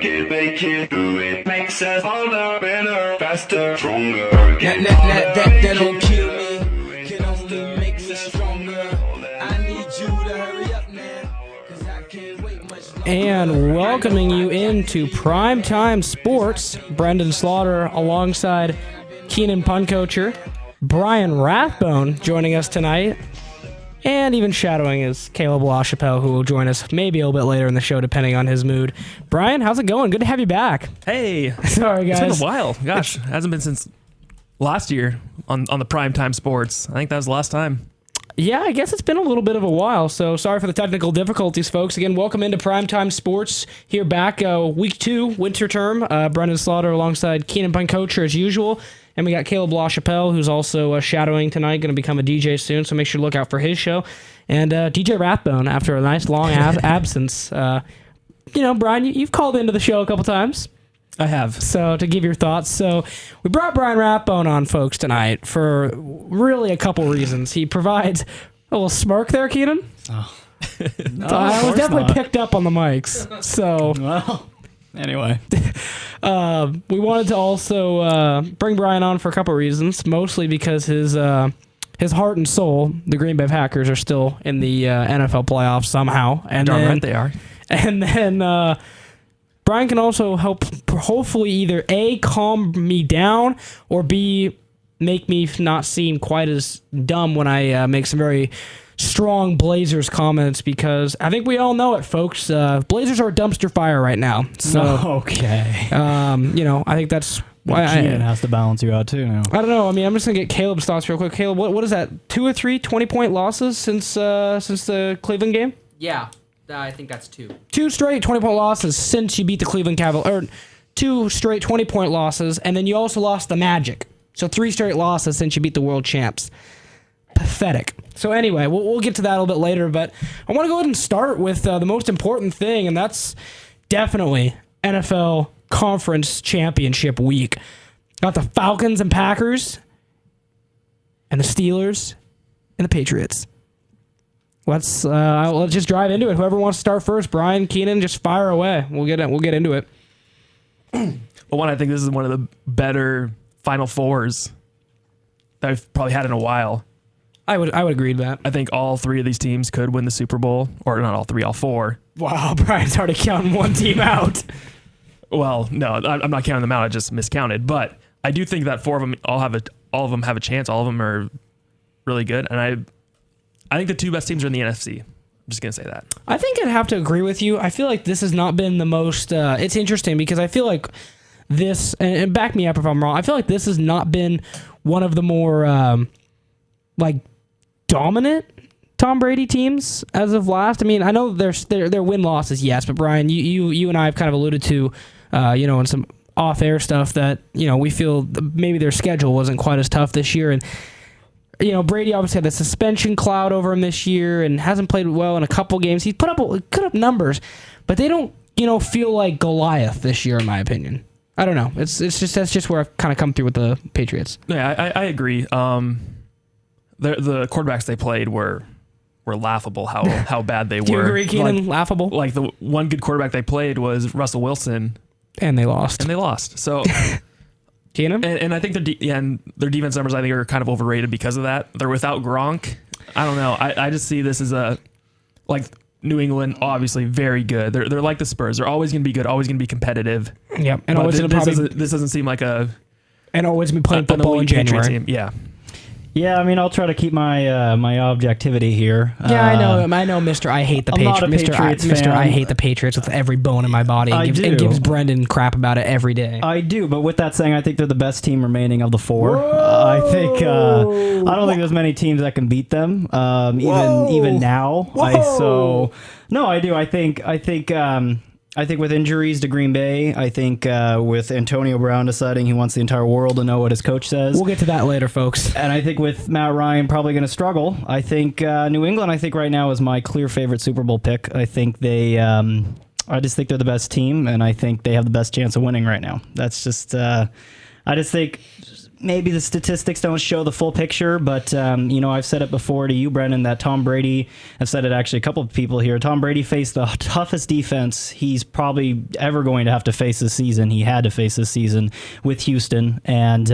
it, they can't do it. Makes us older, better, faster, stronger. That don't kill me, can only make us stronger. I need you to hurry up now, 'cause I can't wait much longer. And welcoming you into Primetime Sports, Brendan Slaughter alongside Keenan Puncoacher, Brian Rathbone joining us tonight, and even shadowing is Caleb LaChapelle, who will join us maybe a little bit later in the show, depending on his mood. Brian, how's it going? Good to have you back. Hey. Sorry, guys. It's been a while. Gosh, it hasn't been since last year on the Primetime Sports. I think that was the last time. Yeah, I guess it's been a little bit of a while, so sorry for the technical difficulties, folks. Again, welcome into Primetime Sports. Here back, week 2, winter term. Brendan Slaughter alongside Keenan Puncoacher as usual. And we got Caleb LaChapelle, who's also shadowing tonight, going to become a DJ soon, so make sure to look out for his show. And DJ Rathbone, after a nice long absence. Brian, you've called into the show a couple times. I have. So to give your thoughts. So we brought Brian Rathbone on, folks, tonight for really a couple reasons. He provides a little smirk there, Keenan. Oh. No, I was definitely picked up on the mics. So well, anyway. We wanted to also bring Brian on for a couple reasons, mostly because his heart and soul, the Green Bay Packers, are still in the NFL playoffs somehow. And Darn then, right they are. And then Brian can also help hopefully either A, calm me down, or B, make me not seem quite as dumb when I make some very strong Blazers comments, because I think we all know it, folks. Blazers are a dumpster fire right now. So, okay. I think that's why Keenan has to balance you out too now. I don't know. I mean, I'm just going to get Caleb's thoughts real quick. Caleb, what is that? 2 or 3 20-point losses since the Cleveland game? Yeah, I think that's 2. 2 straight 20-point losses since you beat the Cleveland Cavaliers. 2 straight 20-point losses, and then you also lost the Magic. So 3 straight losses since you beat the world champs. Pathetic. So anyway, we'll get to that a little bit later, but I want to go ahead and start with the most important thing, and that's definitely NFL Conference Championship Week. Got the Falcons and Packers, and the Steelers, and the Patriots. Let's just drive into it. Whoever wants to start first, Brian, Keenan, just fire away. We'll get into it. Well, I think this is one of the better Final Fours that I've probably had in a while. I would agree to that. I think all 3 of these teams could win the Super Bowl, or not all 3, all 4. Wow, Brian's already counting one team out. Well, no, I'm not counting them out. I just miscounted, but I do think that 4 of them all of them have a chance. All of them are really good, and I think the 2 best teams are in the NFC. I'm just gonna say that. I think I'd have to agree with you. I feel like this has not been the most. It's interesting because I feel like this, and back me up if I'm wrong. I feel like this has not been one of the more dominant Tom Brady teams as of last. I mean, I know their win losses, yes, but Brian, you and I have kind of alluded to, in some off-air stuff that we feel maybe their schedule wasn't quite as tough this year, and Brady obviously had the suspension cloud over him this year and hasn't played well in a couple games. He's put up numbers, but they don't feel like Goliath this year, in my opinion. I don't know. It's just that's just where I've kind of come through with the Patriots. Yeah, I agree. The quarterbacks they played were laughable how bad they were. Do you agree, Keenan? Laughable? Like the one good quarterback they played was Russell Wilson. And they lost. So Keenan? And I think their defense numbers I think are kind of overrated because of that. They're without Gronk. I don't know. I just see this as New England, obviously very good. They're like the Spurs. They're always going to be good, always going to be competitive. Yep. And this doesn't seem like and always be playing football in January. Team. Yeah. Yeah, I mean, I'll try to keep my my objectivity here. Yeah, I know, Mr. I hate the Patriots. Mr. I hate the Patriots with every bone in my body. And gives Brendan crap about it every day. I do, but with that saying, I think they're the best team remaining of the 4. I think I don't think there's many teams that can beat them. Even now. I do. I think with injuries to Green Bay, I think with Antonio Brown deciding he wants the entire world to know what his coach says. We'll get to that later, folks. And I think with Matt Ryan probably going to struggle. I think New England, right now is my clear favorite Super Bowl pick. I think I just think they're the best team, and I think they have the best chance of winning right now. That's just, I just think maybe the statistics don't show the full picture, but I've said it before to you, Brendan, that Tom Brady, I've said it actually a couple of people here, Tom Brady faced the toughest defense he's probably ever going to have to face this season. He had to face this season with Houston, and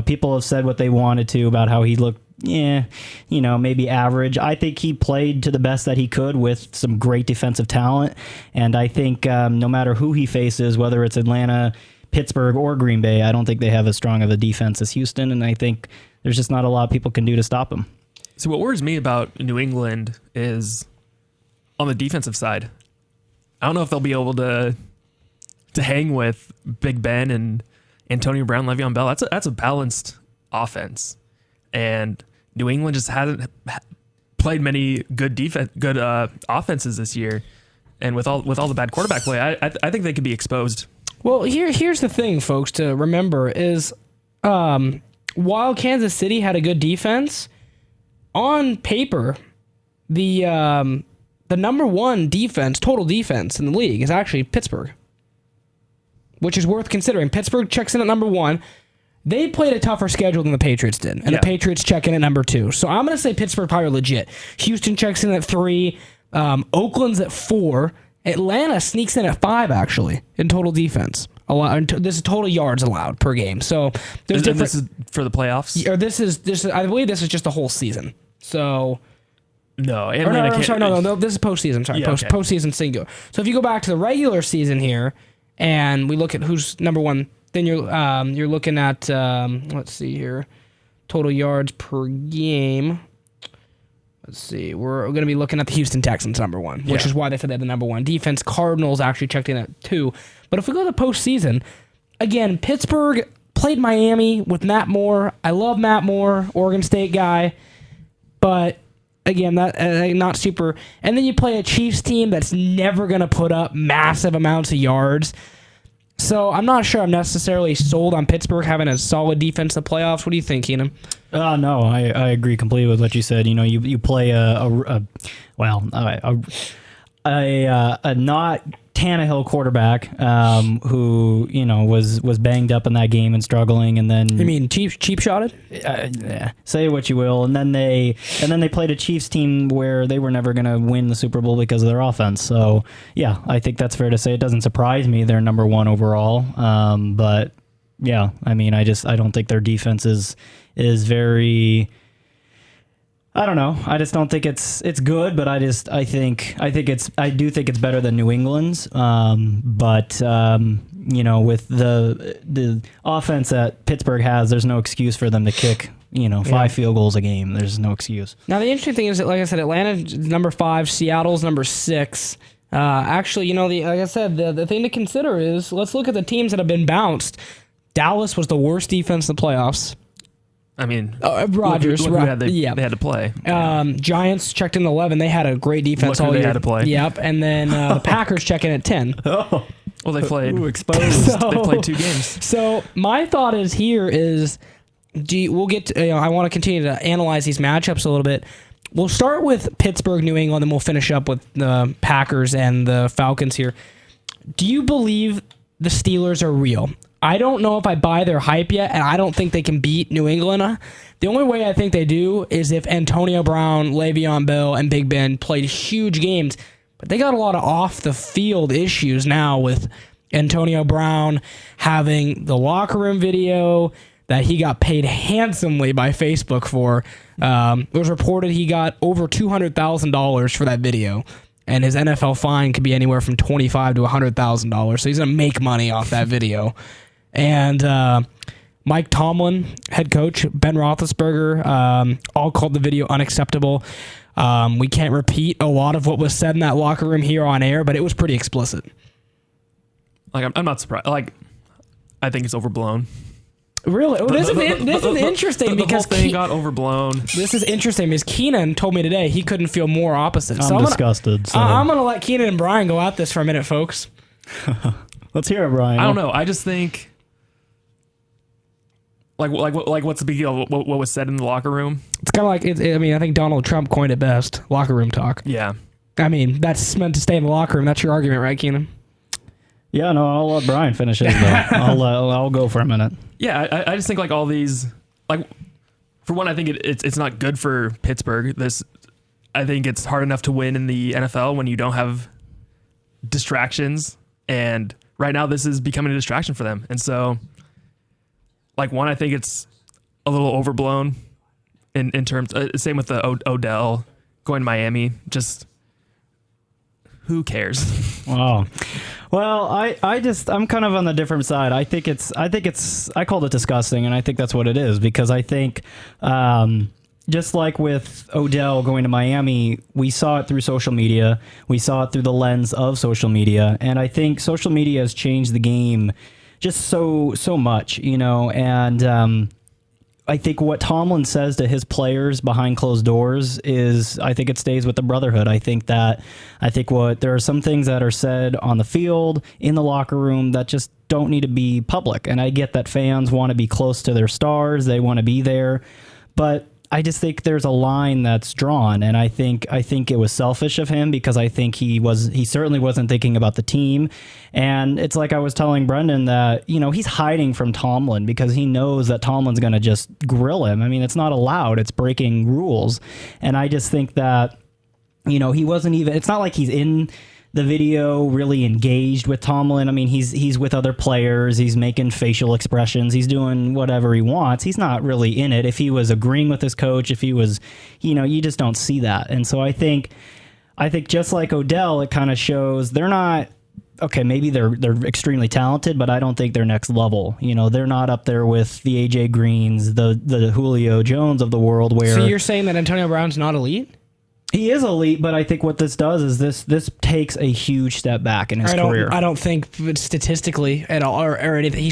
people have said what they wanted to about how he looked maybe average. I think he played to the best that he could with some great defensive talent, and I think no matter who he faces, whether it's Atlanta, Pittsburgh, or Green Bay, I don't think they have as strong of a defense as Houston, and I think there's just not a lot people can do to stop him. So what worries me about New England is on the defensive side. I don't know if they'll be able to hang with Big Ben and Antonio Brown, Le'Veon Bell. That's a balanced offense, and New England just hasn't played many good offenses this year, and with all the bad quarterback play, I think they could be exposed. Well, here's the thing, folks, to remember is while Kansas City had a good defense, on paper, the number one defense, total defense in the league is actually Pittsburgh, which is worth considering. Pittsburgh checks in at number one. They played a tougher schedule than the Patriots did, and the Patriots check in at number two. So I'm going to say Pittsburgh probably legit. Houston checks in at 3. Oakland's at 4. Atlanta sneaks in at 5, actually, in total defense. This is total yards allowed per game. So there's different. This is for the playoffs? Or this is. I believe this is just the whole season. So. No, Atlanta I'm sorry, no. This is postseason. Sorry, postseason singular. So if you go back to the regular season here, and we look at who's number one. Then you're looking at let's see here, total yards per game. Let's see, we're going to be looking at the Houston Texans number one, which is why they said they had the number one defense. Cardinals actually checked in at 2. But if we go to the postseason, again, Pittsburgh played Miami with Matt Moore. I love Matt Moore, Oregon State guy, but again, that not super. And then you play a Chiefs team that's never going to put up massive amounts of yards. So I'm not sure I'm necessarily sold on Pittsburgh having a solid defense in the playoffs. What do you think, Keenan? No, I agree completely with what you said. You play a not Tannehill quarterback who was banged up in that game and struggling, and then you mean cheap shotted? Say what you will, and then they played a Chiefs team where they were never going to win the Super Bowl because of their offense. So yeah, I think that's fair to say. It doesn't surprise me they're number one overall, but yeah, I mean, I don't think their defense is very. I don't know. I just don't think it's good, but I do think it's better than New England's. But with the offense that Pittsburgh has, there's no excuse for them to kick 5 field goals a game. There's no excuse. Now the interesting thing is that, like I said, Atlanta's number 5, Seattle's number 6. Actually, like I said, the thing to consider is let's look at the teams that have been bounced. Dallas was the worst defense in the playoffs. I mean, Rodgers. They had to play. Giants checked in 11. They had a great defense all year. They had to play. Yep. And then the Packers check in at 10. Oh, well, they played. Exposed. They played 2 games. So my thought is we'll get to, I want to continue to analyze these matchups a little bit. We'll start with Pittsburgh, New England, and we'll finish up with the Packers and the Falcons here. Do you believe the Steelers are real? I don't know if I buy their hype yet, and I don't think they can beat New England. The only way I think they do is if Antonio Brown, Le'Veon Bell, and Big Ben played huge games. But they got a lot of off-the-field issues now with Antonio Brown having the locker room video that he got paid handsomely by Facebook for. It was reported he got over $200,000 for that video. And his NFL fine could be anywhere from $25,000 to $100,000. So he's going to make money off that video. And Mike Tomlin, head coach, Ben Roethlisberger, all called the video unacceptable. We can't repeat a lot of what was said in that locker room here on air, but it was pretty explicit. Like, I'm not surprised. Like, I think it's overblown. Really? This is interesting because the whole thing got overblown. This is interesting because Keenan told me today he couldn't feel more opposite. I'm disgusted. I'm going to let Keenan and Brian go at this for a minute, folks. Let's hear it, Brian. I don't know. I just think like what's the big deal? What was said in the locker room? It's kind of like I think Donald Trump coined it best. Locker room talk. Yeah. I mean, that's meant to stay in the locker room. That's your argument, right, Keenan? Yeah, no, I'll let Brian finish it, though. I'll go for a minute. Yeah, I just think like all these, like, for one, I think it's not good for Pittsburgh. I think it's hard enough to win in the NFL when you don't have distractions, and right now this is becoming a distraction for them. And so, like, one, I think it's a little overblown in terms. Same with the Odell going to Miami. Just who cares? Wow. Well, I'm kind of on the different side. I called it disgusting, and I think that's what it is, because I think, just like with Odell going to Miami, we saw it through social media. We saw it through the lens of social media, and I think social media has changed the game just so much, and I think what Tomlin says to his players behind closed doors is, I think it stays with the brotherhood. I think there are some things that are said on the field, in the locker room, that just don't need to be public. And I get that fans want to be close to their stars. They want to be there. But I just think there's a line that's drawn, and I think it was selfish of him, because I think he certainly wasn't thinking about the team. And it's like I was telling Brenden that, he's hiding from Tomlin because he knows that Tomlin's going to just grill him. I mean, it's not allowed. It's breaking rules. And I just think that, he wasn't even, it's not like he's in the video really engaged with Tomlin. I mean, he's with other players. He's making facial expressions. He's doing whatever he wants. He's not really in it. If he was agreeing with his coach, if he was, you just don't see that. And so I think just like Odell, it kind of shows they're not, okay, maybe they're extremely talented, but I don't think they're next level. They're not up there with the AJ Greens, the Julio Jones of the world. Where, so you're saying that Antonio Brown's not elite? He is elite, but I think what this does is this takes a huge step back in his career. I don't think statistically at all or anything.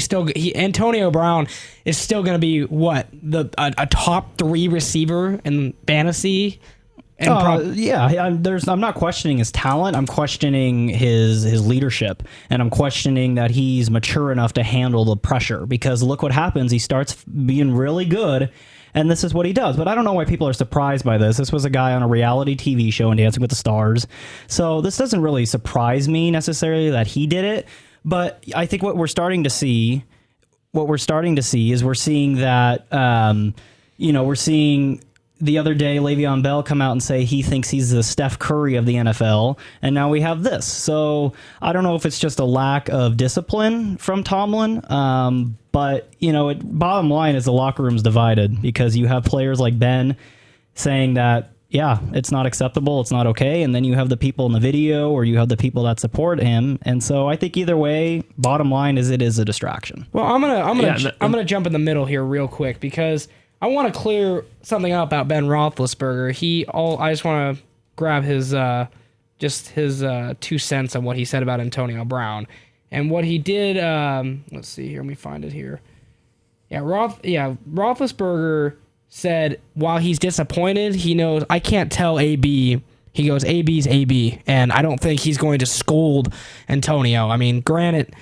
Antonio Brown is still going to be a top 3 receiver in fantasy. And I'm not questioning his talent. I'm questioning his leadership, and I'm questioning that he's mature enough to handle the pressure. Because look what happens: he starts being really good. And this is what he does. But I don't know why people are surprised by this. This was a guy on a reality TV show in Dancing with the Stars. So this doesn't really surprise me necessarily that he did it. But I think what we're starting to see is we're seeing that, we're seeing the other day Le'Veon Bell come out and say he thinks he's the Steph Curry of the NFL. And now we have this. So I don't know if it's just a lack of discipline from Tomlin. But, bottom line is the locker room's divided, because you have players like Ben saying that, yeah, it's not acceptable, it's not okay. And then you have the people in the video, or you have the people that support him. And so I think either way, bottom line is it is a distraction. Well, I'm gonna jump in the middle here real quick, because I want to clear something up about Ben Roethlisberger. I just want to grab his 2 cents on what he said about Antonio Brown. And what he did, let's see here, let me find it here. Roethlisberger said while he's disappointed, he knows, I can't tell AB. He goes, AB's AB, and I don't think he's going to scold Antonio. I mean, granted,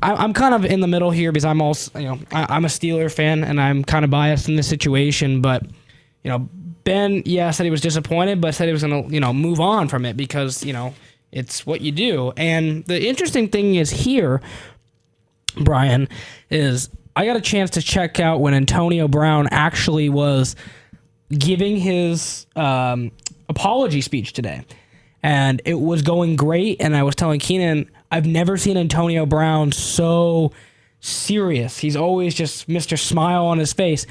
I'm kind of in the middle here, because I'm also, I'm a Steeler fan, and I'm kind of biased in this situation, but, Ben, said he was disappointed, but said he was going to, move on from it, because, it's what you do. And the interesting thing is here, Brian, is I got a chance to check out when Antonio Brown actually was giving his apology speech today. And it was going great. And I was telling Keenan, I've never seen Antonio Brown so serious. He's always just Mr. Smile on his face.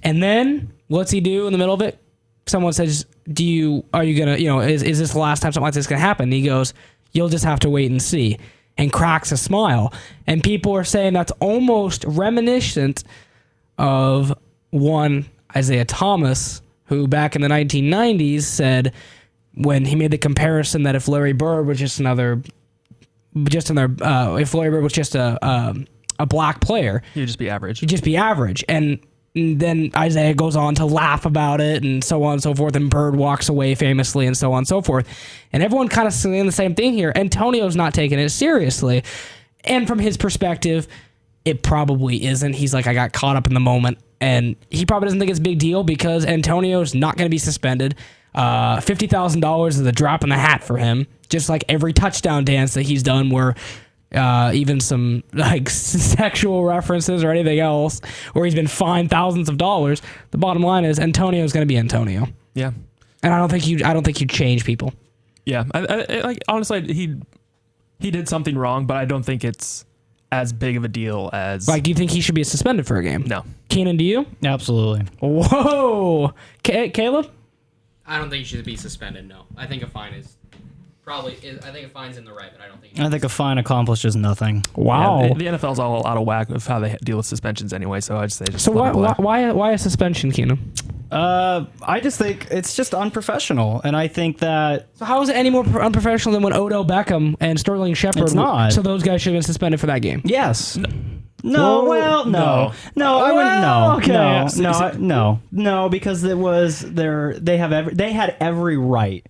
And then what's he do in the middle of it? Someone says, are you going to, is this the last time something like this is going to happen? And he goes, you'll just have to wait and see, and cracks a smile. And people are saying that's almost reminiscent of one Isaiah Thomas, who back in the 1990s said, when he made the comparison that if Larry Bird was just if Larry Bird was just a black player, he'd just be average. And then Isaiah goes on to laugh about it, and so on and so forth, and Bird walks away famously, and so on and so forth. And everyone kind of saying the same thing here. Antonio's not taking it seriously. And from his perspective, it probably isn't. He's like, I got caught up in the moment. And he probably doesn't think it's a big deal, because Antonio's not going to be suspended. $50,000 is a drop in the hat for him. Just like every touchdown dance that he's done, where even some like sexual references or anything else, where he's been fined thousands of dollars. The bottom line is Antonio's going to be Antonio. Yeah, and I don't think you change people. Yeah, I like honestly, he did something wrong, but I don't think it's as big of a deal as. Like, do you think he should be suspended for a game? No. Keenan, do you? Absolutely. Whoa, Caleb. I don't think he should be suspended. No, I think a fine is I think a fine's in the right, but I don't think. I think a fine accomplishes nothing. Wow. Yeah, the NFL's all out of whack with how they deal with suspensions anyway. So I'd say just. So why a suspension, Keenan? I just think it's just unprofessional, and I think that. So how is it any more unprofessional than when Odell Beckham and Sterling Shepard? It's not. So those guys should have been suspended for that game. Yes. No, well, no, I wouldn't. No, because it was they had every right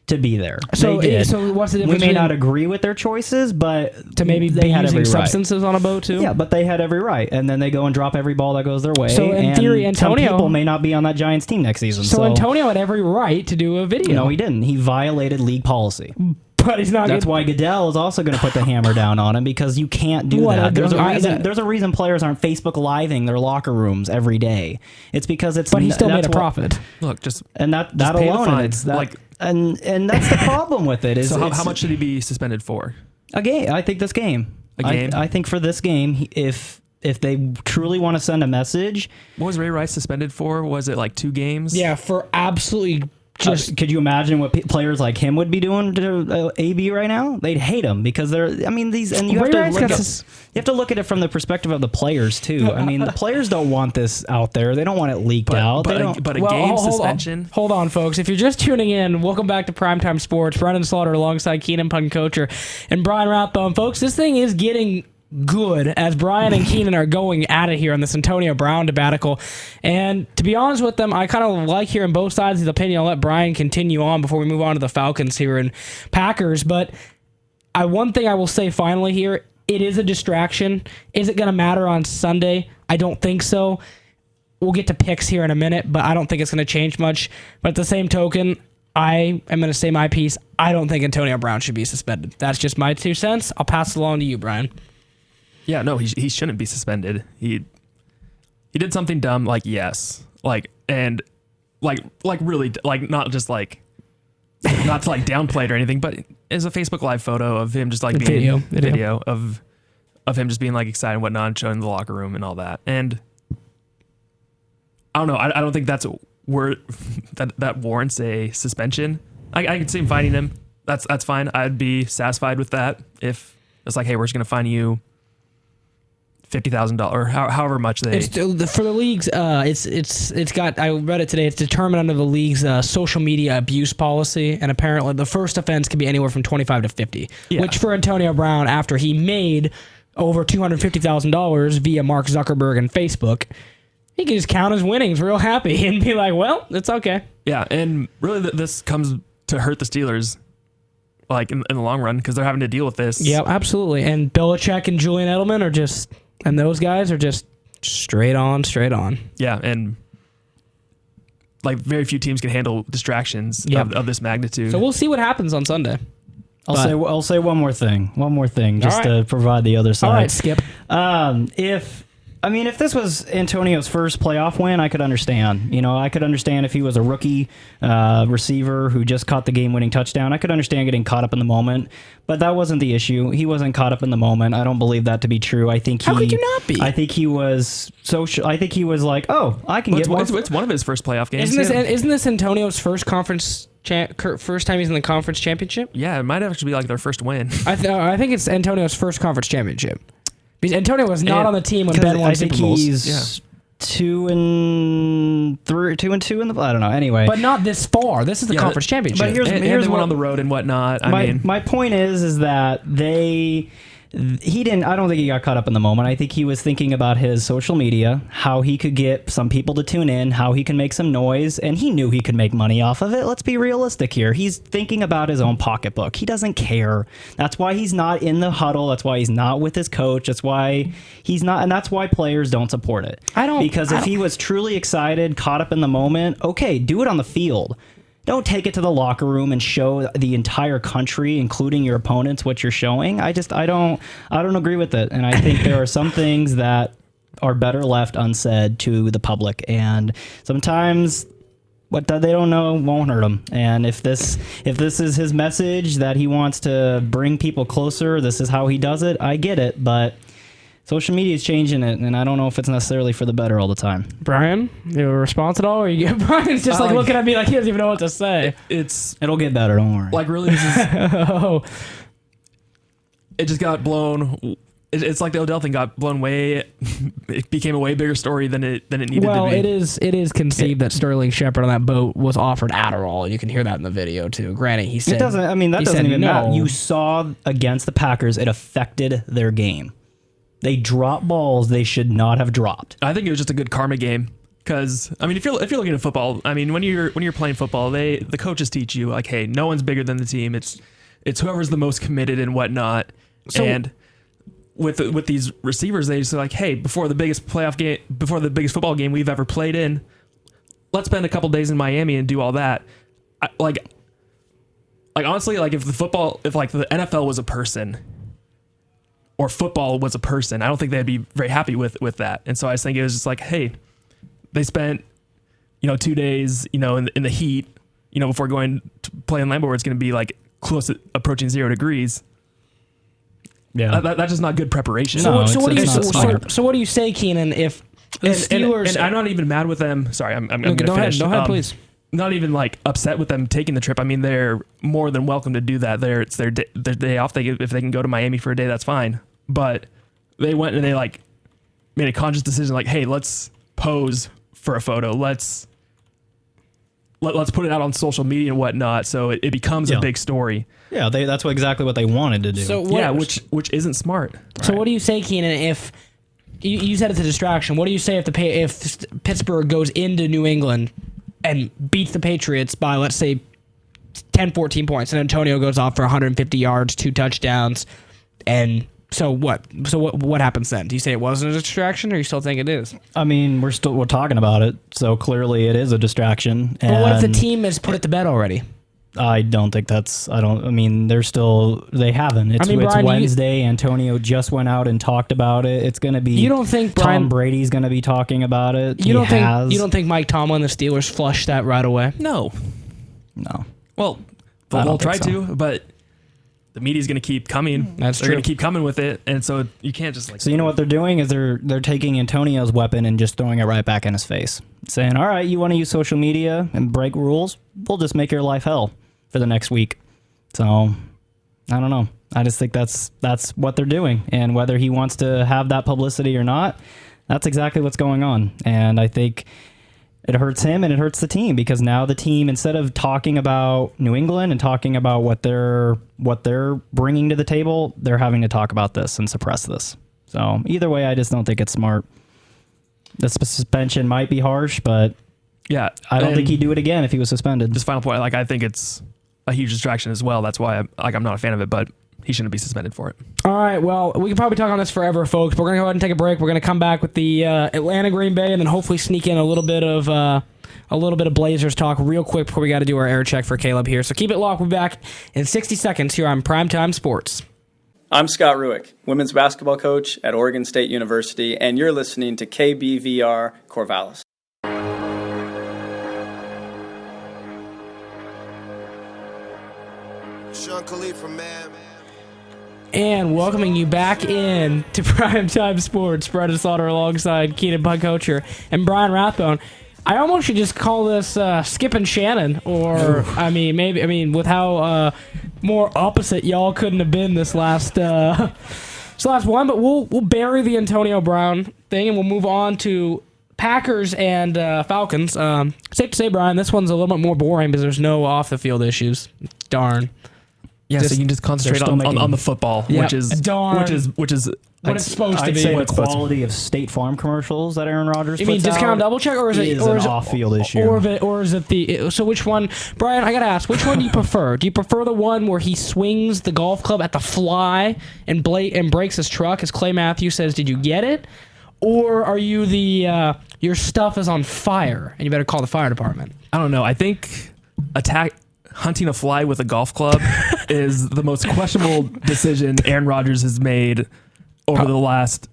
to be there. So, they did. so what's the We difference? may between- not agree with their choices, but to maybe they be had using every right. substances on a boat too. Yeah, but they had every right, and then they go and drop every ball that goes their way. So in and theory, Antonio- some people may not be on that Giants team next season. So Antonio had every right to do a video. No, he didn't. He violated league policy. But he's not. That's why Goodell is also going to put the hammer down on him, because you can't do that. There's a reason players aren't Facebook Living their locker rooms every day. It's because it's. But he still made a profit. Look, just and that pay the alone, fine. it's that, Like- and that's the problem with it. Is so how much should he be suspended for? a game? I think this game. A game? I think for this game, if they truly want to send a message, What was Ray Rice suspended for? Was it like 2 games? Yeah, for absolutely just. could you imagine what players like him would be doing to AB right now? They'd hate him because they're. I mean, these and you have Ray to Rice look got at, sus- you have to look at it from the perspective of the players too. I mean, the players don't want this out there. They don't want it leaked out. They don't. But a Well, game hold on. suspension. Hold on, folks. If you're just tuning in, welcome back to Primetime Sports. Brendan Slaughter alongside Keenan Punkocher and Brian Rathbone. Folks, this thing is getting good as Brian and Keenan are going at it here on this Antonio Brown debacle. And to be honest with them, I kind of like hearing both sides of the opinion. I'll let Brian continue on before we move on to the Falcons here and Packers. But one thing I will say finally here, it is a distraction. Is it going to matter on Sunday? I don't think so. We'll get to picks here in a minute, but I don't think it's going to change much. But at the same token, I am going to say my piece. I don't think Antonio Brown should be suspended. That's just my 2 cents. I'll pass it along to you, Brian. Yeah, no, he shouldn't be suspended. He did something dumb, like yes, like and like really like not just like not to like downplay it or anything, but it's a Facebook Live photo of him just like being video of him just being like excited and whatnot, and showing the locker room and all that. And I don't know, I don't think that's that warrants a suspension. I could see him finding him. That's fine. I'd be satisfied with that if it's like, hey, we're just gonna fine you $50,000 or however much they. It's for the leagues. It's got. I read it today. It's determined under the league's social media abuse policy, and apparently the first offense can be anywhere from 25 to 50. Yeah. Which for Antonio Brown, after he made over $250,000 via Mark Zuckerberg and Facebook, he can just count his winnings real happy and be like, "Well, it's okay." Yeah, and really this comes to hurt the Steelers, like in the long run, because they're having to deal with this. Yeah, absolutely. And Belichick and Julian Edelman are just. And those guys are just straight on. Yeah, and like very few teams can handle distractions of this magnitude. So we'll see what happens on Sunday. I'll say one more thing, just right. to provide the other side. All right, Skip. If this was Antonio's first playoff win, I could understand. I could understand if he was a rookie receiver who just caught the game-winning touchdown. I could understand getting caught up in the moment, but that wasn't the issue. He wasn't caught up in the moment. I don't believe that to be true. I think How could you not be? I think he was social. I think he was like, oh, I can get more. It's one of his first playoff games. Isn't this Antonio's first conference? First time he's in the conference championship? Yeah, it might actually be like their first win. I think it's Antonio's first conference championship. Because Antonio was not on the team when Ben won Super Bowls. He's 2-2 in the. I don't know. Anyway, but not this far. This is the conference championship. But here's they went on the road and whatnot. My point is that he didn't. I don't think he got caught up in the moment. I think he was thinking about his social media, how he could get some people to tune in, how he can make some noise, and he knew he could make money off of it. Let's be realistic here. He's thinking about his own pocketbook. He doesn't care. That's why he's not in the huddle. That's why he's not with his coach. That's why he's not, and that's why players don't support it. Because if he was truly excited, caught up in the moment, okay, do it on the field. don't take it to the locker room and show the entire country, including your opponents, what you're showing. I don't agree with it. And I think there are some things that are better left unsaid to the public. And sometimes what they don't know won't hurt them. And if this is his message that he wants to bring people closer, this is how he does it, I get it. But social media is changing it, and I don't know if it's necessarily for the better all the time. Brian, you have a response at all? Or you get Brian's just like looking at me like he doesn't even know what to say. It'll get better, don't worry. Like really, this is, it just got blown. It's like the Odell thing got blown way. It became a way bigger story than it needed to be. Well, it is conceived that Sterling Shepard on that boat was offered Adderall. You can hear that in the video too. Granted, he said it doesn't. I mean, that doesn't even matter. You saw against the Packers, it affected their game. They dropped balls they should not have dropped. I think it was just a good karma game because I mean, if you're looking at football, I mean, when you're playing football, the coaches teach you like, hey, no one's bigger than the team. It's whoever's the most committed and whatnot. So, and with these receivers, they just like, hey, before the biggest football game we've ever played in, let's spend a couple days in Miami and do all that. Like honestly, like if the NFL was a person. Or football was a person, I don't think they'd be very happy with that. And so I just think it was just like, hey, they spent, 2 days, in the heat, before going to play in Lambeau where it's going to be like close to approaching 0 degrees. Yeah, that's just not good preparation. So what do you say, Keenan? If the Steelers, and I'm not even mad with them. Sorry, I'm going to finish. Go ahead, please. Not even like upset with them taking the trip. I mean, they're more than welcome to do that. It's their day off. If they can go to Miami for a day, that's fine. But they went and they like made a conscious decision, like, hey, let's pose for a photo. Let's put it out on social media and whatnot, so it becomes a big story. Yeah, that's exactly what they wanted to do. So which isn't smart. So what do you say, Keenan? If you said it's a distraction, what do you say if Pittsburgh goes into New England and beats the Patriots by, let's say, 10, 14 points, and Antonio goes off for 150 yards, 2 touchdowns, and so what? So what happens then? Do you say it wasn't a distraction, or you still think it is? I mean, we're talking about it, so clearly it is a distraction. But what if the team has put it to bed already? I don't think that's. I mean, they haven't. It's Brian, Wednesday. Antonio just went out and talked about it. It's going to be. You don't think Tom Brady's going to be talking about it? You don't think Mike Tomlin, the Steelers, flushed that right away? No. Well, they'll try to, but the media's going to keep coming. They're going to keep coming with it, and so you can't just like. So you know what they're doing is they're taking Antonio's weapon and just throwing it right back in his face, saying, "All right, you want to use social media and break rules? We'll just make your life hell for the next week." So I don't know. I just think that's what they're doing, and whether he wants to have that publicity or not, that's exactly what's going on. And I think it hurts him and it hurts the team, because now the team, instead of talking about New England and talking about what they're bringing to the table, they're having to talk about this and suppress this. So either way, I just don't think it's smart. The suspension might be harsh, but yeah, I don't think he'd do it again if he was suspended. Just final point, like I think it's a huge distraction as well. That's why I'm not a fan of it, but he shouldn't be suspended for it. All right, well, we can probably talk on this forever, folks. We're going to go ahead and take a break. We're going to come back with the Atlanta Green Bay, and then hopefully sneak in a little bit of Blazers talk real quick before we got to do our air check for Caleb here. So keep it locked. We'll be back in 60 seconds here on Primetime Sports. I'm Scott Ruick, women's basketball coach at Oregon State University, and you're listening to KBVR Corvallis. Sean Khalifa, man. And welcoming you back in to Primetime Sports, Brenden Slaughter alongside Keenan Punkocher and Brian Rathbone. I almost should just call this Skip and Shannon, or with how more opposite y'all couldn't have been this last one. But we'll bury the Antonio Brown thing and we'll move on to Packers and Falcons. Safe to say, Brian, this one's a little bit more boring because there's no off the field issues. Darn. Yeah, so you can just concentrate on the football, which is what it's supposed to I'd be. say the quality of State Farm commercials that Aaron Rodgers You mean puts discount out double check, or is it an off-field issue? Or is it the? So which one, Brian? I gotta ask, which one do you prefer? Do you prefer the one where he swings the golf club at the fly and breaks his truck, as Clay Matthews says, "Did you get it?" Or are you the your stuff is on fire and you better call the fire department? I don't know. I think hunting a fly with a golf club is the most questionable decision Aaron Rodgers has made over the last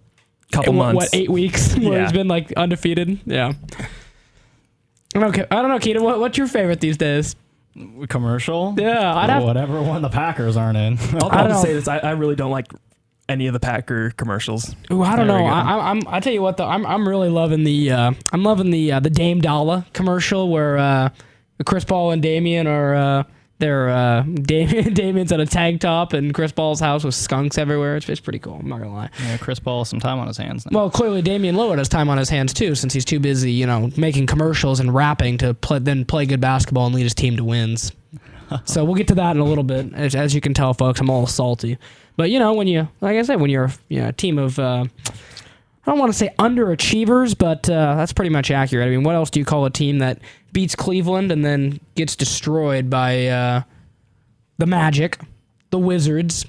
couple months. What, 8 weeks where Yeah. he's been like undefeated? Yeah. Okay, I don't know, Keenan. What's your favorite these days? Commercial? Yeah, I'd have. Whatever one the Packers aren't in. I'll don't just know. say this: I really don't like any of the Packer commercials. Ooh, I don't There know. we go. I tell you what though, I'm really loving the Dame Dollar commercial where Chris Paul and Damian are Damian's at a tank top and Chris Paul's house with skunks everywhere. It's pretty cool. I'm not gonna lie. Yeah, Chris Paul has some time on his hands now. Well, clearly Damian Lillard has time on his hands too, since he's too busy, making commercials and rapping to play good basketball and lead his team to wins. So we'll get to that in a little bit. As you can tell, folks, I'm all salty. But when you're a team of I don't want to say underachievers, but that's pretty much accurate. I mean, what else do you call a team that beats Cleveland and then gets destroyed by the Magic, the Wizards,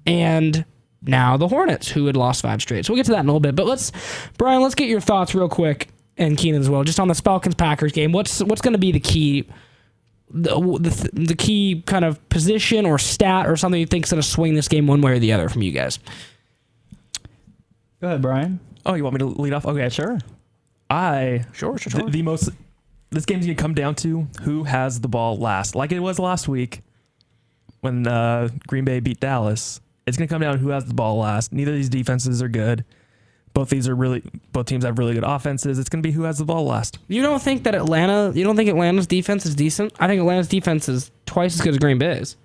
and now the Hornets, who had lost 5 straight? So we'll get to that in a little bit. But Brian, let's get your thoughts real quick, and Keenan as well, just on the Falcons-Packers game. What's going to be the key? The key kind of position or stat or something you think is going to swing this game one way or the other from you guys? Go ahead, Brian. Oh, you want me to lead off? Okay, Sure. Sure. This game's gonna come down to who has the ball last, like it was last week when Green Bay beat Dallas. It's gonna come down to who has the ball last. Neither of these defenses are good. Both teams have really good offenses. It's gonna be who has the ball last. You don't think Atlanta's defense is decent? I think Atlanta's defense is twice as good as Green Bay's.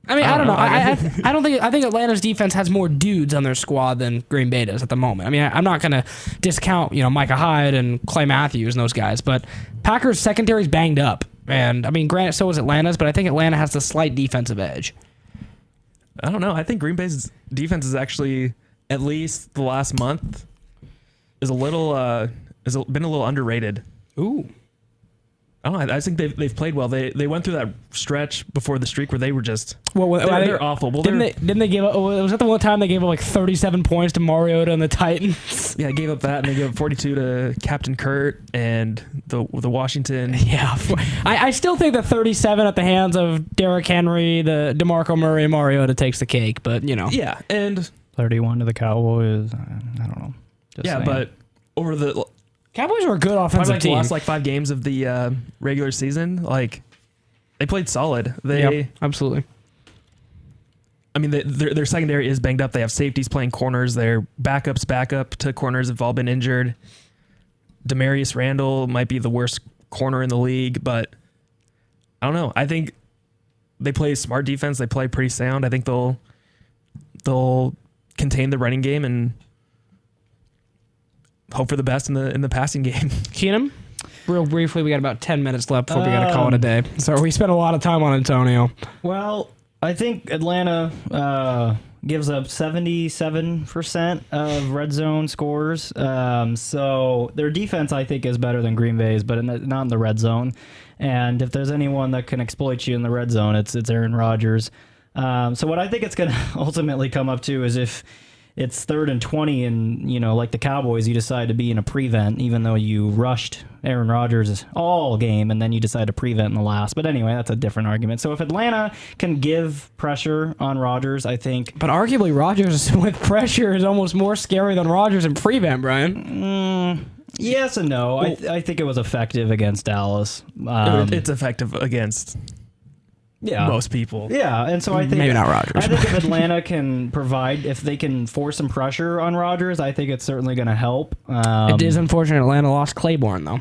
I mean, I don't know. I think Atlanta's defense has more dudes on their squad than Green Bay does at the moment. I mean, I'm not going to discount, Micah Hyde and Clay Matthews and those guys, but Packers secondary's banged up. And I mean, granted, so is Atlanta's, but I think Atlanta has the slight defensive edge. I don't know. I think Green Bay's defense is actually, at least the last month, is been a little underrated. Ooh. I don't know. I think they've played well. They went through that stretch before the streak where they were just they're awful. Well, didn't they give up? Was that the one time they gave up like 37 points to Mariota and the Titans? Yeah, gave up that, and they gave up 42 to Captain Kurt and the Washington. Yeah, I still think that 37 at the hands of Derrick Henry, the DeMarco Murray, and Mariota takes the cake. But Yeah, and 31 to the Cowboys. I don't know. Just saying. but over the Cowboys were a good offensive the team. last 5 games of the regular season, they played solid. Yep, absolutely. I mean, their secondary is banged up. They have safeties playing corners. Their back up to corners have all been injured. Demarius Randall might be the worst corner in the league, but I don't know. I think they play smart defense. They play pretty sound. I think they'll contain the running game and hope for the best in the passing game. Keenan, real briefly, we got about 10 minutes left before we got to call it a day. So we spent a lot of time on Antonio. Well, I think Atlanta gives up 77% of red zone scores. So their defense, I think, is better than Green Bay's, but not in the red zone. And if there's anyone that can exploit you in the red zone, it's Aaron Rodgers. So what I think it's going to ultimately come up to is if it's 3rd and 20 and, like the Cowboys, you decide to be in a prevent, even though you rushed Aaron Rodgers all game and then you decide to prevent in the last. But anyway, that's a different argument. So if Atlanta can give pressure on Rodgers, I think. But arguably, Rodgers with pressure is almost more scary than Rodgers in prevent, Brian. Yes and no. I think it was effective against Dallas. It's effective against most people. Yeah, and so I think maybe not Rodgers. I think if Atlanta can provide, if they can force some pressure on Rodgers, I think it's certainly going to help. It is unfortunate Atlanta lost Claiborne, though.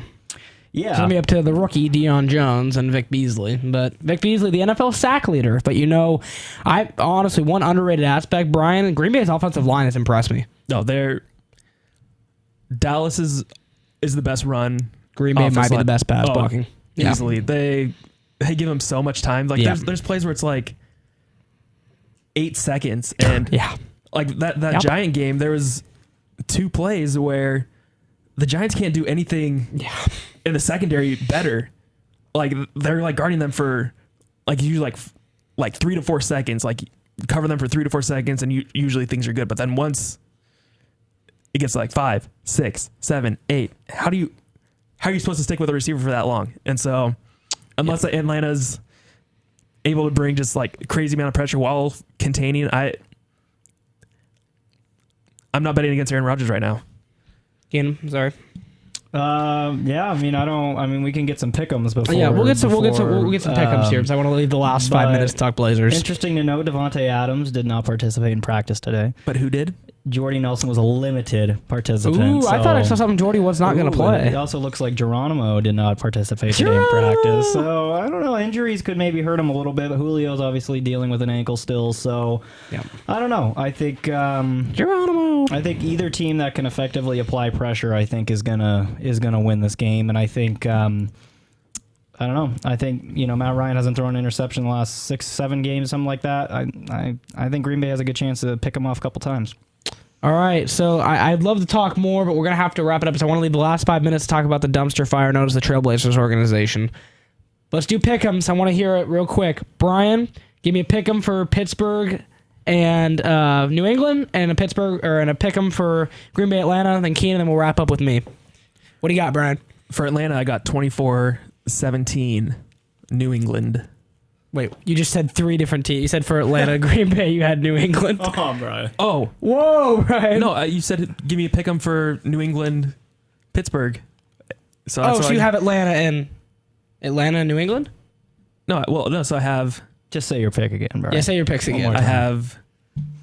Yeah. It's going to be up to the rookie, Deion Jones, and Vic Beasley. But Vic Beasley, the NFL sack leader. But I honestly, one underrated aspect, Brian, Green Bay's offensive line has impressed me. No, Dallas is the best run. Green Bay might be the best pass blocking. Easily. They give him so much time. There's plays where it's 8 seconds, and that Giant game, there was 2 plays where the Giants can't do anything in the secondary better. They're guarding them for usually 3 to 4 seconds. Cover them for 3 to 4 seconds, and usually things are good. But then once it gets 5, 6, 7, 8, how do you how are you supposed to stick with a receiver for that long? And so, unless Atlanta's able to bring just like crazy amount of pressure while containing, I'm not betting against Aaron Rodgers right now. Keenan, sorry. Yeah, I mean, we can get some pick'ems before. Yeah, we'll get some pick'ems here because I want to leave the last 5 minutes to talk Blazers. Interesting to note, Devontae Adams did not participate in practice today. But who did? Jordy Nelson was a limited participant. Ooh, I thought I saw something Jordy was not going to play. It also looks like Geronimo did not participate today in practice. So, I don't know. Injuries could maybe hurt him a little bit, but Julio's obviously dealing with an ankle still. So, yeah. I don't know. I think Geronimo. I think either team that can effectively apply pressure, I think, is gonna win this game. And I think I don't know. I think Matt Ryan hasn't thrown an interception in the last 6-7 games, something like that. I think Green Bay has a good chance to pick him off a couple times. All right, so I'd love to talk more, but we're going to have to wrap it up because I want to leave the last 5 minutes to talk about the dumpster fire known as the Trailblazers organization. Let's do pick'ems. I want to hear it real quick. Brian, give me a pick'em for Pittsburgh and New England, and a pick'em for Green Bay, Atlanta, then Keenan, and we'll wrap up with me. What do you got, Brian? For Atlanta, I got 24-17 New England. Wait, you just said 3 different teams. You said for Atlanta, Green Bay, you had New England. Oh, Brian. Oh. Whoa, Brian. No, you said give me a pick'em for New England, Pittsburgh. So you have Atlanta and New England? No, so I have... Just say your pick again, Brian. Yeah, say your picks again. I have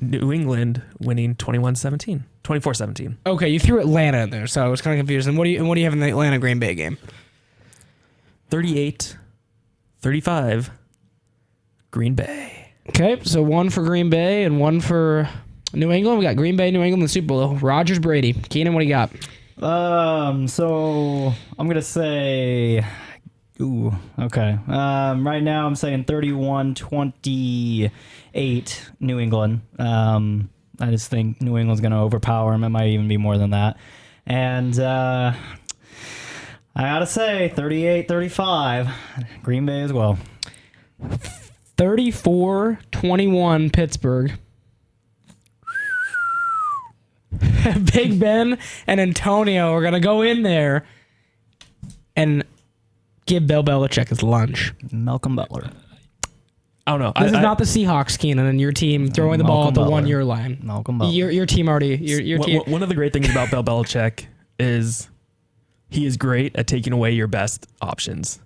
New England winning 24-17. Okay, you threw Atlanta in there, so I was kind of confused. And what do you have in the Atlanta Green Bay game? 38-35 Green Bay. Okay, so 1 for Green Bay and 1 for New England. We got Green Bay, New England, in the Super Bowl. Rodgers, Brady. Keenan, what do you got? So I'm gonna say, okay. Right now I'm saying 31-28 New England. I just think New England's gonna overpower them. It might even be more than that. And I gotta say 38-35 Green Bay as well. 34-21 Pittsburgh. Big Ben and Antonio are going to go in there and give Bill Belichick his lunch. Malcolm Butler. I don't know. This is not the Seahawks, Keenan, and your team throwing the ball at the 1 year line. Malcolm Butler. Your team already. Your team. One of the great things about Bill Belichick is he is great at taking away your best options.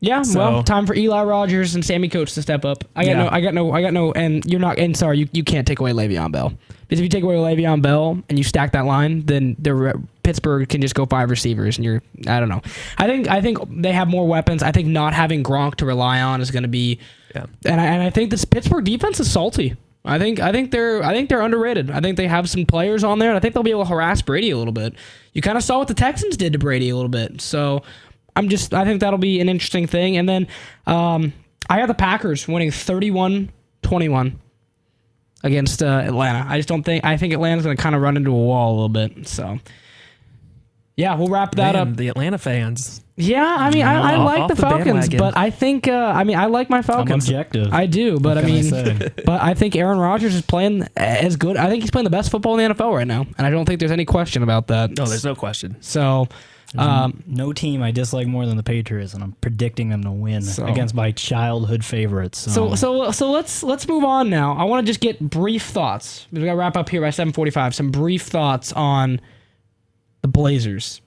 Yeah, well, time for Eli Rogers and Sammy Coates to step up. I got no, and you're not, and sorry, you can't take away Le'Veon Bell. Because if you take away Le'Veon Bell and you stack that line, then Pittsburgh can just go 5 receivers, and I don't know. I think they have more weapons. I think not having Gronk to rely on is going to be, and I think this Pittsburgh defense is salty. I think they're underrated. I think they have some players on there, and I think they'll be able to harass Brady a little bit. You kind of saw what the Texans did to Brady a little bit, so. I think that'll be an interesting thing. And then I got the Packers winning 31-21 against Atlanta. I think Atlanta's going to kind of run into a wall a little bit. So, yeah, we'll wrap that up. The Atlanta fans. Yeah, I mean, I like the Falcons, but I think, I like my Falcons. I'm objective. I do, but but I think Aaron Rodgers is playing as good. I think he's playing the best football in the NFL right now, and I don't think there's any question about that. No, there's no question. So... no team I dislike more than the Patriots, and I'm predicting them to win against my childhood favorites. So let's move on now. I want to just get brief thoughts. We got to wrap up here by 7:45. Some brief thoughts on the Blazers.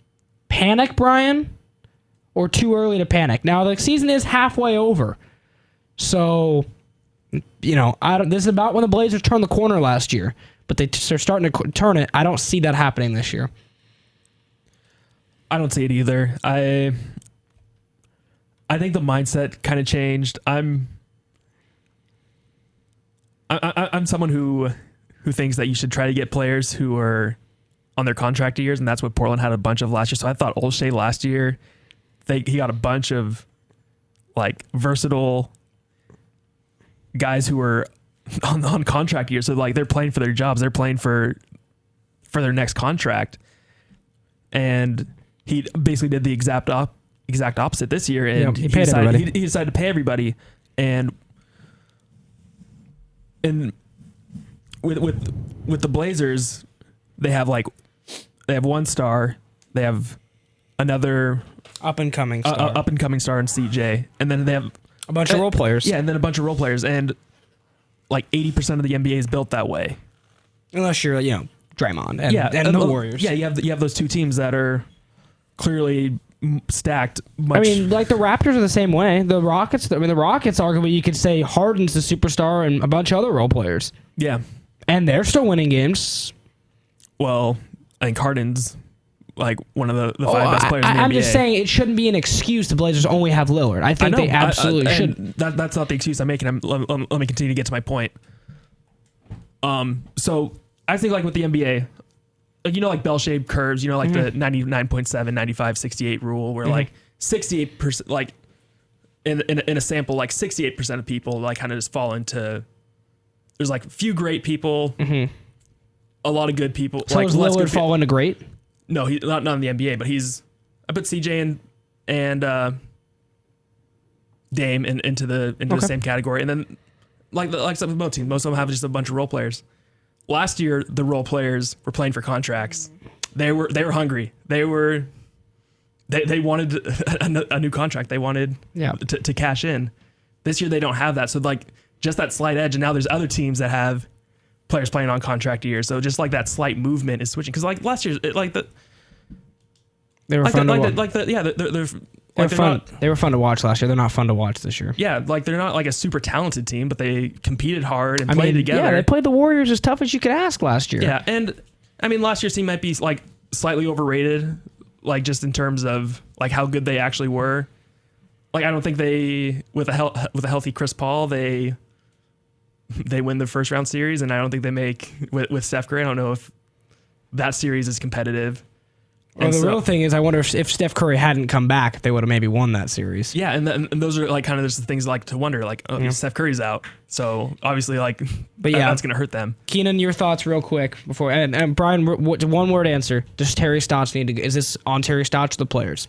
Panic, Brian, or too early to panic? Now the season is halfway over, so this is about when the Blazers turned the corner last year, but they're starting to turn it. I don't see that happening this year. I don't see it either. I think the mindset kind of changed. I'm someone who thinks that you should try to get players who are on their contract years, and that's what Portland had a bunch of last year. So I thought Olshey last year, he got a bunch of like versatile guys who were on contract years. So like they're playing for their jobs, they're playing for their next contract, and he basically did the exact opposite this year, and he decided to pay everybody. And with the Blazers, they have 1 star, they have another Up and coming star. up and coming star in CJ, and then they have a bunch of role players. Yeah, and then a bunch of role players, and like 80% of the NBA is built that way. Unless you're, Draymond and the Warriors. Yeah, you have those two teams that are clearly stacked. I mean, like the Raptors are the same way. The Rockets, arguably you could say Harden's the superstar and a bunch of other role players. Yeah. And they're still winning games. Well, I think Harden's like one of the five best players in the NBA. I'm just saying it shouldn't be an excuse the Blazers only have Lillard. I think they absolutely should. That's not the excuse I'm making. Let me continue to get to my point. So I think like with the NBA, like like bell-shaped curves, like the 99.7, 95, 68 rule, where like 68%, like in a sample, like 68% of people like kind of just fall into. There's like a few great people, a lot of good people. So like does Lillard fall into great? No, he's not in the NBA, but I put CJ and Dame into the same category, and then like some of both teams, most of them have just a bunch of role players. Last year, the role players were playing for contracts. They were hungry. They wanted a new contract. They wanted to cash in. This year, they don't have that. So like just that slight edge, and now there's other teams that have players playing on contract years. So just like that slight movement is switching. Because like last year, they were fun to watch. They were fun to watch last year. They're not fun to watch this year. Yeah, like they're not like a super talented team, but they competed hard and played together. Yeah, they played the Warriors as tough as you could ask last year. Yeah, and I mean last year's team might be like slightly overrated, like just in terms of like how good they actually were. Like I don't think they with a healthy Chris Paul they win the first round series, and I don't think they make with Steph Curry. I don't know if that series is competitive. Well, the real thing is, I wonder if Steph Curry hadn't come back, they would have maybe won that series. Yeah, and those are like kind of just the things like to wonder, like Steph Curry's out, so obviously like, that's gonna hurt them. Keenan, your thoughts real quick before, and Brian, one word answer: does Terry Stotts need to? Is this on Terry Stotts or the players?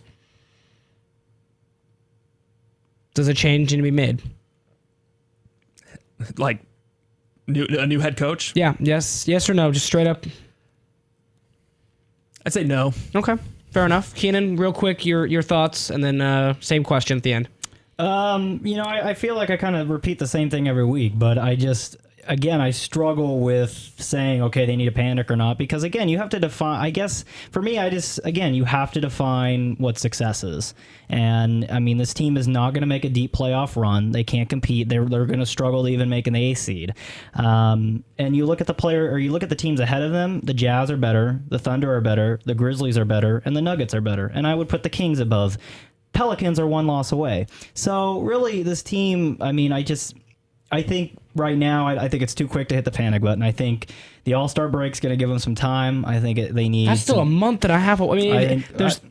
Does a change need to be made? Like a new head coach? Yeah. Yes or no? Just straight up. I'd say no. Okay, fair enough. Keenan, real quick, your thoughts, and then same question at the end. I feel like I kind of repeat the same thing every week, but I struggle with saying, okay, they need to panic or not, because again, you have to define, I guess for me, you have to define what success is. And I mean, this team is not going to make a deep playoff run. They can't compete. They're going to struggle to even make an A seed. And you look at the teams ahead of them, the Jazz are better, the Thunder are better, the Grizzlies are better, and the Nuggets are better. And I would put the Kings above. Pelicans are one loss away. So really this team, I mean, I think right now, I think it's too quick to hit the panic button. I think the All-Star break's going to give them some time. I think they need. That's still a month and a half. I mean,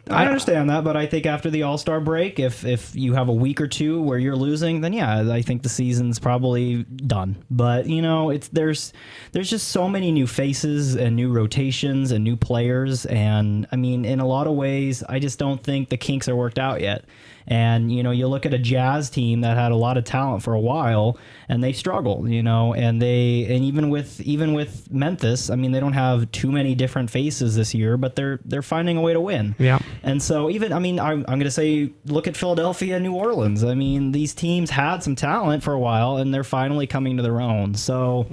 I understand that, but I think after the All-Star break, if you have a week or two where you're losing, then yeah, I think the season's probably done. But there's just so many new faces and new rotations and new players, and I mean, in a lot of ways, I just don't think the kinks are worked out yet. And you look at a Jazz team that had a lot of talent for a while, and they struggled. And even with Memphis, I mean, they don't have too many different faces this year, but they're finding a way to win. Yeah. And so I'm going to say, look at Philadelphia and New Orleans. I mean, these teams had some talent for a while, and they're finally coming to their own. So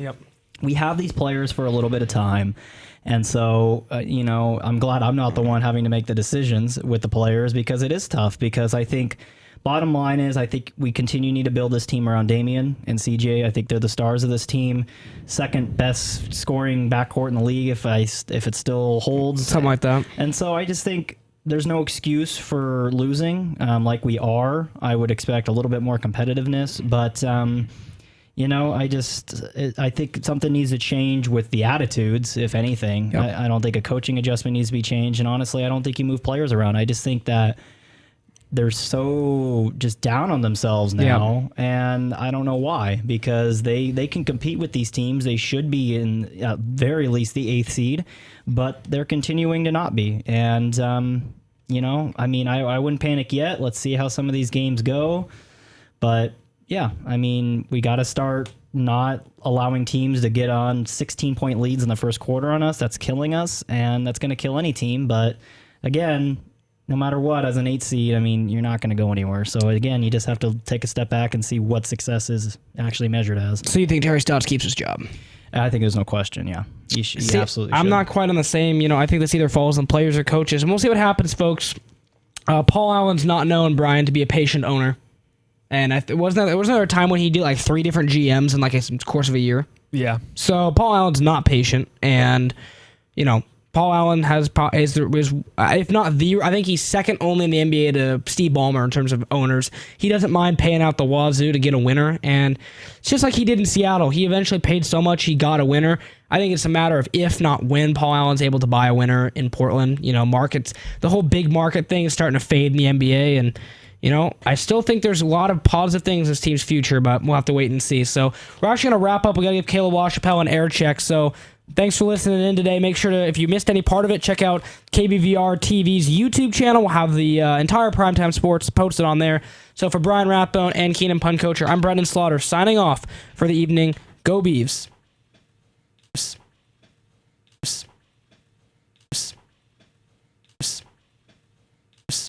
we have these players for a little bit of time. And so, I'm glad I'm not the one having to make the decisions with the players, because it is tough. Because I think, bottom line is, I think we continue to need to build this team around Damian and CJ. I think they're the stars of this team. Second best scoring backcourt in the league if it still holds. Something like that. And so I just think there's no excuse for losing like we are. I would expect a little bit more competitiveness. But I think something needs to change with the attitudes, if anything. Yep. I don't think a coaching adjustment needs to be changed, and honestly, I don't think you move players around. I just think that they're so just down on themselves now, and I don't know why, because they can compete with these teams. They should be in, at very least, the 8th seed, but they're continuing to not be. And, I mean, I wouldn't panic yet. Let's see how some of these games go, but yeah, I mean, we got to start not allowing teams to get on 16-point leads in the first quarter on us. That's killing us, and that's going to kill any team. But again, no matter what, as an 8 seed, I mean, you're not going to go anywhere. So again, you just have to take a step back and see what success is actually measured as. So you think Terry Stotts keeps his job? I think there's no question. Yeah, he absolutely. I'm should. not quite on the same. I think this either falls on players or coaches, and we'll see what happens, folks. Paul Allen's not known, Brian, to be a patient owner, and wasn't there a time when he did like 3 different GMs in like a course of a year? Yeah. So Paul Allen's not patient, and Paul Allen is if not I think he's second only in the NBA to Steve Ballmer in terms of owners. He doesn't mind paying out the wazoo to get a winner, and it's just like he did in Seattle. He eventually paid so much he got a winner. I think it's a matter of if not when Paul Allen's able to buy a winner in Portland. Markets, the whole big market thing is starting to fade in the NBA, and I still think there's a lot of positive things in this team's future, but we'll have to wait and see. So we're actually going to wrap up. We got to give Caleb Washapel an air check. So thanks for listening in today. Make sure to, if you missed any part of it, check out KBVR TV's YouTube channel. We'll have the entire Primetime Sports posted on there. So for Brian Rathbone and Keenan Puncoacher, I'm Brendan Slaughter signing off for the evening. Go Beavs.